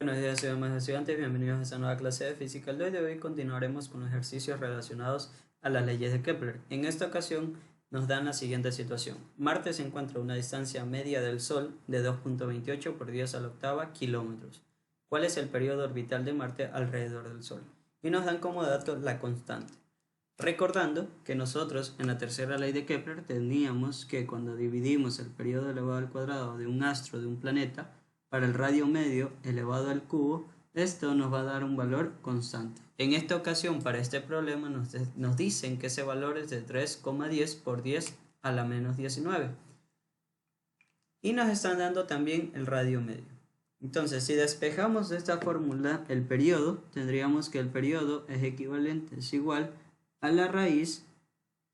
Buenos días, estudiantes, bienvenidos a esta nueva clase de física. El día de hoy continuaremos con ejercicios relacionados a las leyes de Kepler. En esta ocasión nos dan la siguiente situación. Marte se encuentra a una distancia media del Sol de 2.28 por 10 a la octava kilómetros. ¿Cuál es el periodo orbital de Marte alrededor del Sol? Y nos dan como dato la constante. Recordando que nosotros en la tercera ley de Kepler teníamos que cuando dividimos el periodo elevado al cuadrado de un astro de un planeta para el radio medio elevado al cubo, esto nos va a dar un valor constante. En esta ocasión, para este problema, nos dicen que ese valor es de 3,10 por 10 a la menos 19. Y nos están dando también el radio medio. Entonces, si despejamos de esta fórmula el periodo, tendríamos que el periodo es equivalente, es igual a la raíz,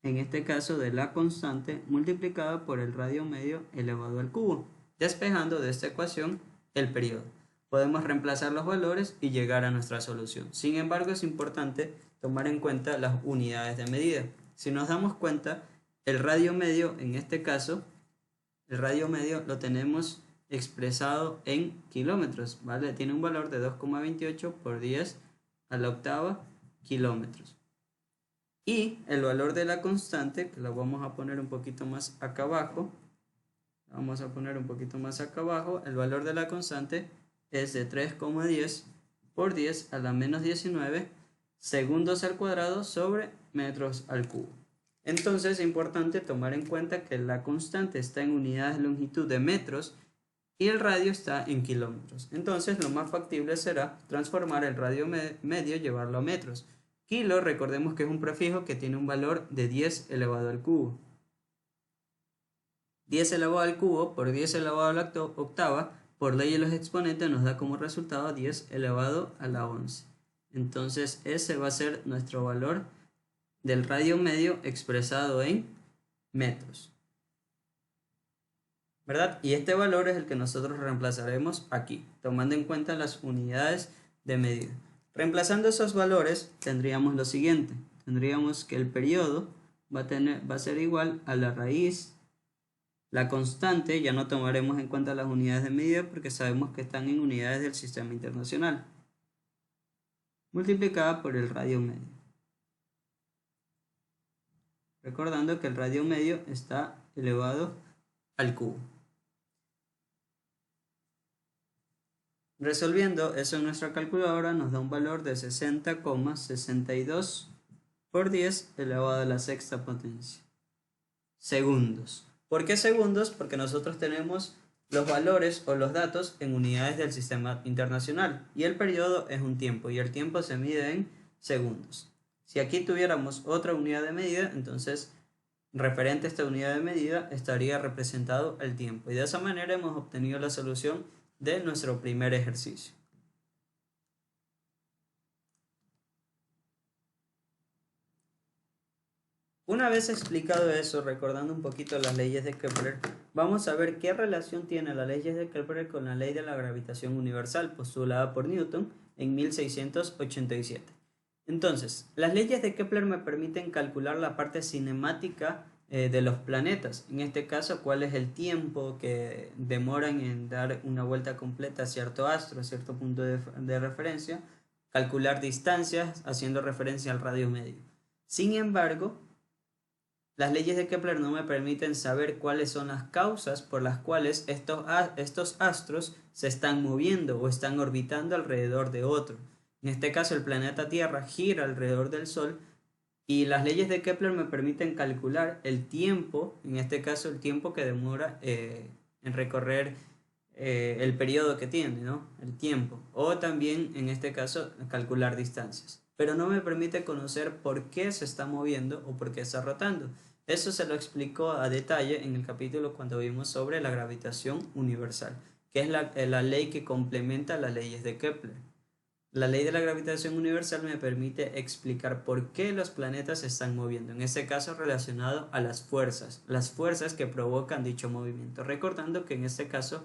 en este caso de la constante, multiplicada por el radio medio elevado al cubo. Despejando de esta ecuación el periodo, podemos reemplazar los valores y llegar a nuestra solución. Sin embargo, es importante tomar en cuenta las unidades de medida. Si nos damos cuenta, el radio medio, en este caso, el radio medio lo tenemos expresado en kilómetros, ¿vale? Tiene un valor de 2,28 por 10 a la octava kilómetros. Y el valor de la constante, que lo vamos a poner un poquito más acá abajo, el valor de la constante es de 3,10 por 10 a la menos 19 segundos al cuadrado sobre metros al cubo. Entonces es importante tomar en cuenta que la constante está en unidades de longitud de metros y el radio está en kilómetros. Entonces lo más factible será transformar el radio medio, llevarlo a metros. Kilo, recordemos que es un prefijo que tiene un valor de 10 elevado al cubo. 10 elevado al cubo por 10 elevado a la octava, por ley de los exponentes nos da como resultado 10 elevado a la 11. Entonces ese va a ser nuestro valor del radio medio expresado en metros, ¿verdad? Y este valor es el que nosotros reemplazaremos aquí, tomando en cuenta las unidades de medida. Reemplazando esos valores tendríamos lo siguiente. Tendríamos que el periodo va a ser igual a la raíz. La constante ya no tomaremos en cuenta las unidades de medida porque sabemos que están en unidades del sistema internacional, multiplicada por el radio medio. Recordando que el radio medio está elevado al cubo. Resolviendo eso en nuestra calculadora nos da un valor de 60,62 por 10 elevado a la sexta potencia. Segundos. ¿Por qué segundos? Porque nosotros tenemos los valores o los datos en unidades del sistema internacional y el periodo es un tiempo y el tiempo se mide en segundos. Si aquí tuviéramos otra unidad de medida, entonces referente a esta unidad de medida estaría representado el tiempo y de esa manera hemos obtenido la solución de nuestro primer ejercicio. Una vez explicado eso, recordando un poquito las leyes de Kepler, vamos a ver qué relación tiene las leyes de Kepler con la ley de la gravitación universal postulada por Newton en 1687. Entonces, las leyes de Kepler me permiten calcular la parte cinemática de los planetas. En este caso, cuál es el tiempo que demoran en dar una vuelta completa a cierto astro, a cierto punto de referencia, calcular distancias haciendo referencia al radio medio. Sin embargo, las leyes de Kepler no me permiten saber cuáles son las causas por las cuales estos astros se están moviendo o están orbitando alrededor de otro. En este caso, el planeta Tierra gira alrededor del Sol y las leyes de Kepler me permiten calcular el tiempo, en este caso el tiempo que demora en recorrer el periodo que tiene, ¿no? El tiempo. O también, en este caso, calcular distancias. Pero no me permite conocer por qué se está moviendo o por qué está rotando. Eso se lo explicó a detalle en el capítulo cuando vimos sobre la gravitación universal, que es la ley que complementa las leyes de Kepler. La ley de la gravitación universal me permite explicar por qué los planetas se están moviendo, en este caso relacionado a las fuerzas que provocan dicho movimiento. Recordando que en este caso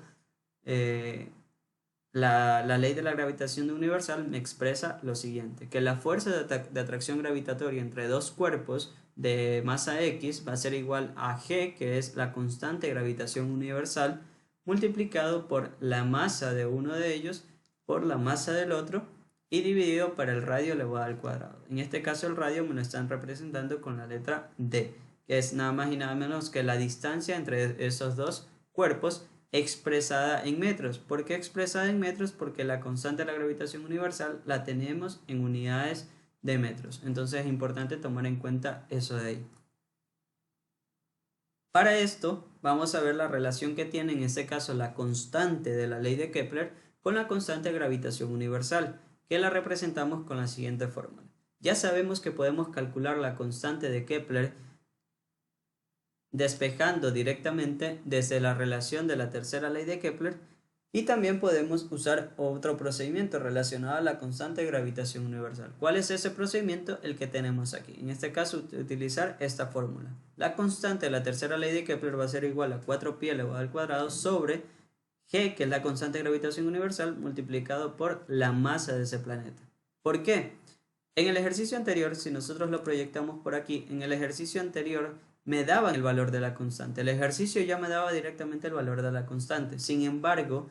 la ley de la gravitación universal me expresa lo siguiente, que la fuerza de atracción gravitatoria entre dos cuerpos de masa X va a ser igual a G, que es la constante de gravitación universal, multiplicado por la masa de uno de ellos por la masa del otro y dividido por el radio elevado al cuadrado. En este caso el radio me lo están representando con la letra D, que es nada más y nada menos que la distancia entre esos dos cuerpos expresada en metros. ¿Por qué expresada en metros? Porque la constante de la gravitación universal la tenemos en unidades de metros. Entonces es importante tomar en cuenta eso de ahí. Para esto vamos a ver la relación que tiene en este caso la constante de la ley de Kepler con la constante de gravitación universal, que la representamos con la siguiente fórmula. Ya sabemos que podemos calcular la constante de Kepler despejando directamente desde la relación de la tercera ley de Kepler, y también podemos usar otro procedimiento relacionado a la constante de gravitación universal. ¿Cuál es ese procedimiento? El que tenemos aquí. En este caso, utilizar esta fórmula. La constante de la tercera ley de Kepler va a ser igual a 4pi elevado al cuadrado sobre g, que es la constante de gravitación universal, multiplicado por la masa de ese planeta. ¿Por qué? En el ejercicio anterior, si nosotros lo proyectamos por aquí, en el ejercicio anterior me daban el valor de la constante. El ejercicio ya me daba directamente el valor de la constante. Sin embargo,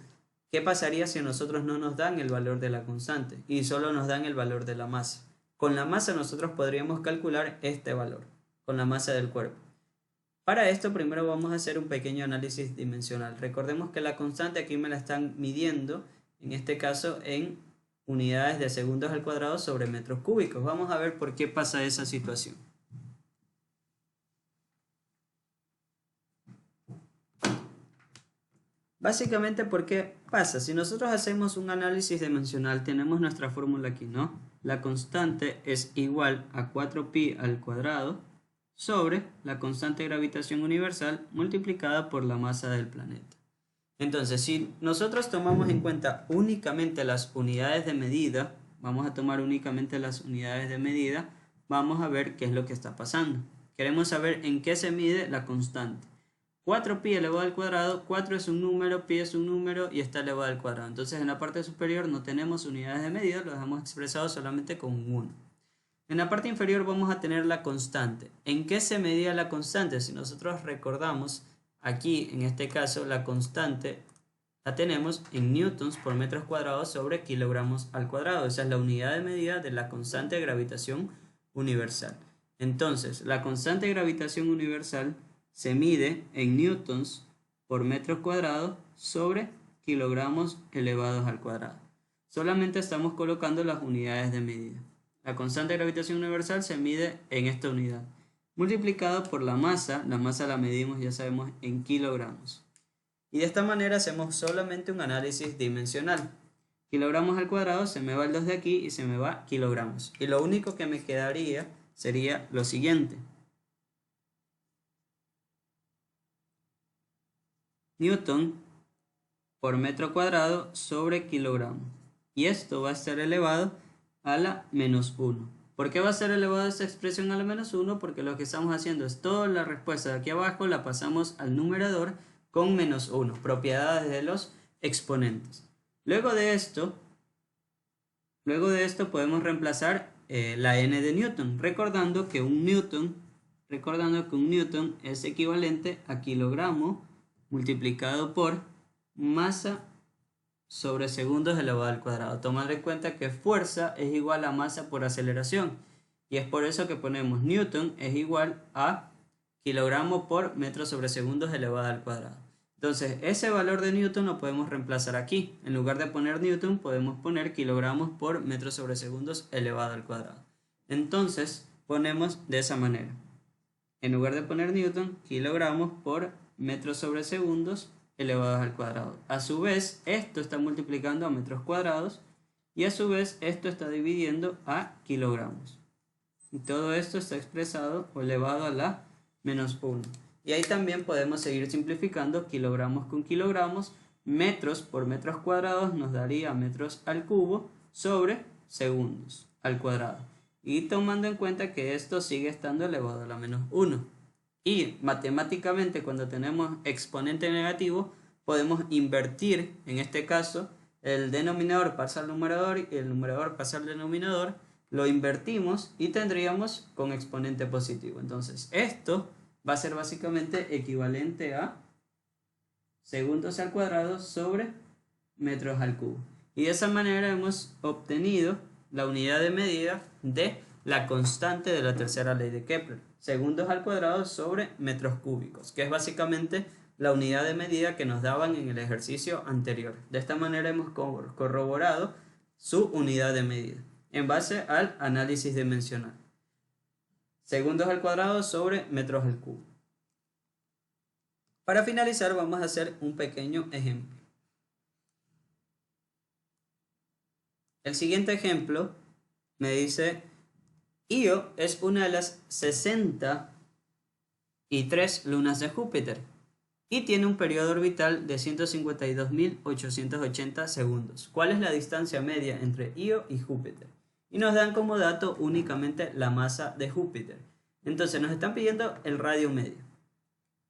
¿qué pasaría si a nosotros no nos dan el valor de la constante y solo nos dan el valor de la masa? Con la masa nosotros podríamos calcular este valor, con la masa del cuerpo. Para esto primero vamos a hacer un pequeño análisis dimensional. Recordemos que la constante aquí me la están midiendo, en este caso en unidades de segundos al cuadrado sobre metros cúbicos. Vamos a ver por qué pasa esa situación. Básicamente, ¿por qué pasa? Si nosotros hacemos un análisis dimensional, tenemos nuestra fórmula aquí, ¿no? La constante es igual a 4pi al cuadrado sobre la constante de gravitación universal multiplicada por la masa del planeta. Entonces, si nosotros tomamos en cuenta únicamente las unidades de medida, vamos a tomar únicamente las unidades de medida, vamos a ver qué es lo que está pasando. Queremos saber en qué se mide la constante. 4pi elevado al cuadrado, 4 es un número, pi es un número y está elevado al cuadrado. Entonces en la parte superior no tenemos unidades de medida, lo dejamos expresado solamente con 1. En la parte inferior vamos a tener la constante. ¿En qué se medía la constante? Si nosotros recordamos, aquí en este caso la constante la tenemos en newtons por metros cuadrados sobre kilogramos al cuadrado. Esa es la unidad de medida de la constante de gravitación universal. Entonces la constante de gravitación universal se mide en newtons por metros cuadrados sobre kilogramos elevados al cuadrado. Solamente estamos colocando las unidades de medida. La constante de gravitación universal se mide en esta unidad, multiplicado por la masa la medimos, ya sabemos, en kilogramos. Y de esta manera hacemos solamente un análisis dimensional. Kilogramos al cuadrado, se me va el 2 de aquí y se me va kilogramos. Y lo único que me quedaría sería lo siguiente. Newton por metro cuadrado sobre kilogramo. Y esto va a estar elevado a la menos 1. ¿Por qué va a ser elevado esta expresión a la menos 1? Porque lo que estamos haciendo es toda la respuesta de aquí abajo la pasamos al numerador con menos 1, propiedades de los exponentes. Luego de esto podemos reemplazar la n de Newton, recordando que un Newton es equivalente a kilogramo multiplicado por masa sobre segundos elevado al cuadrado. Tomad en cuenta que fuerza es igual a masa por aceleración, y es por eso que ponemos Newton es igual a kilogramo por metro sobre segundos elevado al cuadrado. Entonces ese valor de Newton lo podemos reemplazar aquí. En lugar de poner Newton podemos poner kilogramos por metro sobre segundos elevado al cuadrado. Entonces ponemos de esa manera. En lugar de poner Newton, kilogramos por metros sobre segundos elevados al cuadrado. A su vez, esto está multiplicando a metros cuadrados y a su vez esto está dividiendo a kilogramos. Y todo esto está expresado o elevado a la menos 1. Y ahí también podemos seguir simplificando kilogramos con kilogramos. Metros por metros cuadrados nos daría metros al cubo sobre segundos al cuadrado. Y tomando en cuenta que esto sigue estando elevado a la menos 1. Y matemáticamente cuando tenemos exponente negativo podemos invertir, en este caso, el denominador pasa al numerador y el numerador pasa al denominador, lo invertimos y tendríamos con exponente positivo. Entonces esto va a ser básicamente equivalente a segundos al cuadrado sobre metros al cubo. Y de esa manera hemos obtenido la unidad de medida de la constante de la tercera ley de Kepler, segundos al cuadrado sobre metros cúbicos, que es básicamente la unidad de medida que nos daban en el ejercicio anterior. De esta manera hemos corroborado su unidad de medida en base al análisis dimensional. Segundos al cuadrado sobre metros al cubo. Para finalizar vamos a hacer un pequeño ejemplo. El siguiente ejemplo me dice: Io es una de las 63 lunas de Júpiter y tiene un periodo orbital de 152.880 segundos. ¿Cuál es la distancia media entre Io y Júpiter? Y nos dan como dato únicamente la masa de Júpiter. Entonces nos están pidiendo el radio medio.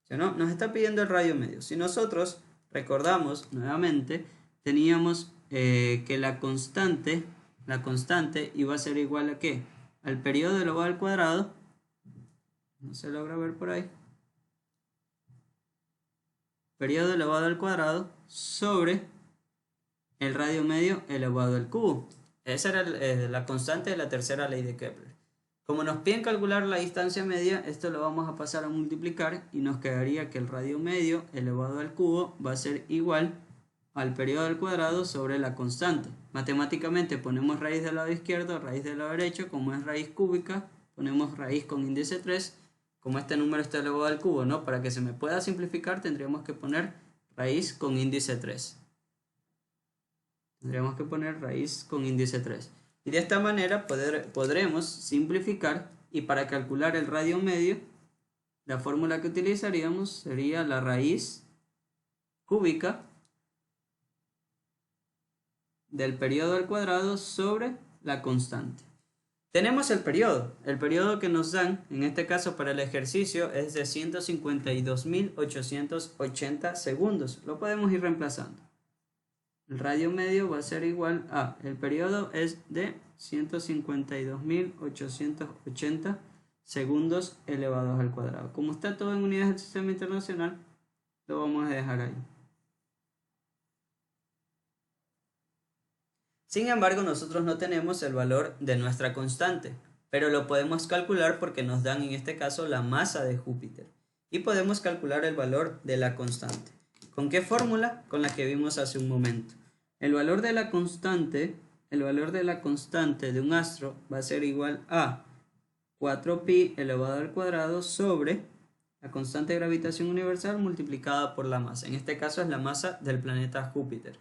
¿Sí, no? Nos está pidiendo el radio medio. Si nosotros recordamos nuevamente, teníamos que la constante iba a ser igual a ¿qué? Al periodo elevado al cuadrado. No se logra ver por ahí. Periodo elevado al cuadrado sobre el radio medio elevado al cubo. Esa era la constante de la tercera ley de Kepler. Como nos piden calcular la distancia media, esto lo vamos a pasar a multiplicar y nos quedaría que el radio medio elevado al cubo va a ser igual al periodo al cuadrado sobre la constante. Matemáticamente ponemos raíz del lado izquierdo, raíz del lado derecho. Como es raíz cúbica, ponemos raíz con índice 3. Como este número está elevado al cubo, ¿no? Para que se me pueda simplificar tendríamos que poner raíz con índice 3. Tendríamos que poner raíz con índice 3. Y de esta manera podremos simplificar, y para calcular el radio medio, la fórmula que utilizaríamos sería la raíz cúbica del periodo al cuadrado sobre la constante. Tenemos el periodo que nos dan, en este caso para el ejercicio, es de 152.880 segundos. Lo podemos ir reemplazando. El radio medio va a ser igual a, el periodo es de 152.880 segundos elevados al cuadrado. Como está todo en unidades del sistema internacional, lo vamos a dejar ahí. Sin embargo, nosotros no tenemos el valor de nuestra constante, pero lo podemos calcular porque nos dan en este caso la masa de Júpiter. Y podemos calcular el valor de la constante. ¿Con qué fórmula? Con la que vimos hace un momento. El valor de la constante de un astro va a ser igual a 4pi elevado al cuadrado sobre la constante de gravitación universal multiplicada por la masa. En este caso es la masa del planeta Júpiter.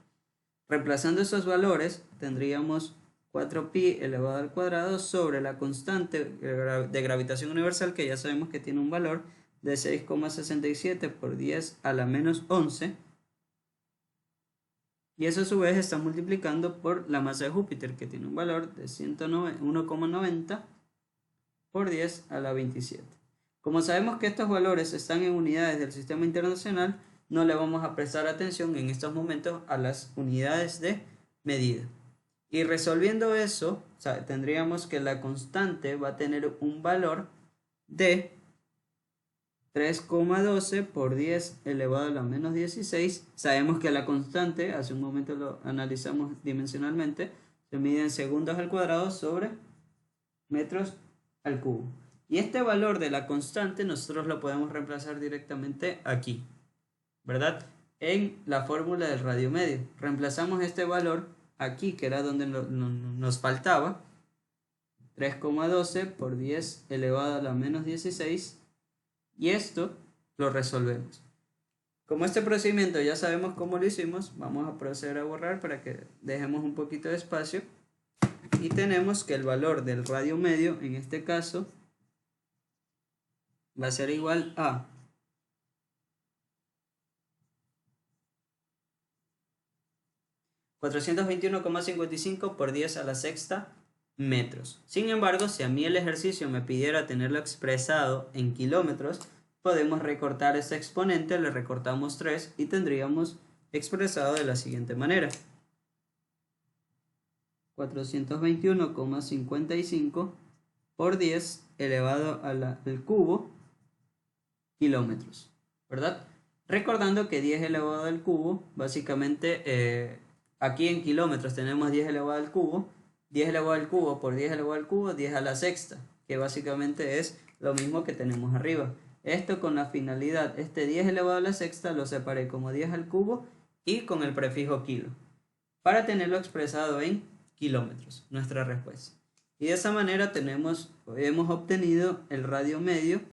Reemplazando esos valores tendríamos 4pi elevado al cuadrado sobre la constante de gravitación universal, que ya sabemos que tiene un valor de 6,67 por 10 a la menos 11. Y eso a su vez está multiplicando por la masa de Júpiter, que tiene un valor de 1,90 por 10 a la 27. Como sabemos que estos valores están en unidades del sistema internacional, no le vamos a prestar atención en estos momentos a las unidades de medida. Y resolviendo eso, tendríamos que la constante va a tener un valor de 3,12 por 10 elevado a la menos 16. Sabemos que la constante, hace un momento lo analizamos dimensionalmente, se mide en segundos al cuadrado sobre metros al cubo. Y este valor de la constante nosotros lo podemos reemplazar directamente aquí, ¿verdad? En la fórmula del radio medio. Reemplazamos este valor aquí, que era donde nos faltaba, 3,12 por 10 elevado a la menos 16. Y esto lo resolvemos. Como este procedimiento ya sabemos cómo lo hicimos, vamos a proceder a borrar para que dejemos un poquito de espacio. Y tenemos que el valor del radio medio, en este caso, va a ser igual a 421,55 por 10 a la sexta metros. Sin embargo, si a mí el ejercicio me pidiera tenerlo expresado en kilómetros, podemos recortar este exponente, le recortamos 3 y tendríamos expresado de la siguiente manera: 421,55 por 10 elevado al cubo kilómetros, ¿verdad? Recordando que 10 elevado al cubo básicamente Aquí en kilómetros tenemos 10 elevado al cubo, 10 elevado al cubo por 10 elevado al cubo, 10 a la sexta, que básicamente es lo mismo que tenemos arriba. Esto con la finalidad, este 10 elevado a la sexta lo separé como 10 al cubo y con el prefijo kilo, para tenerlo expresado en kilómetros, nuestra respuesta. Y de esa manera hemos obtenido el radio medio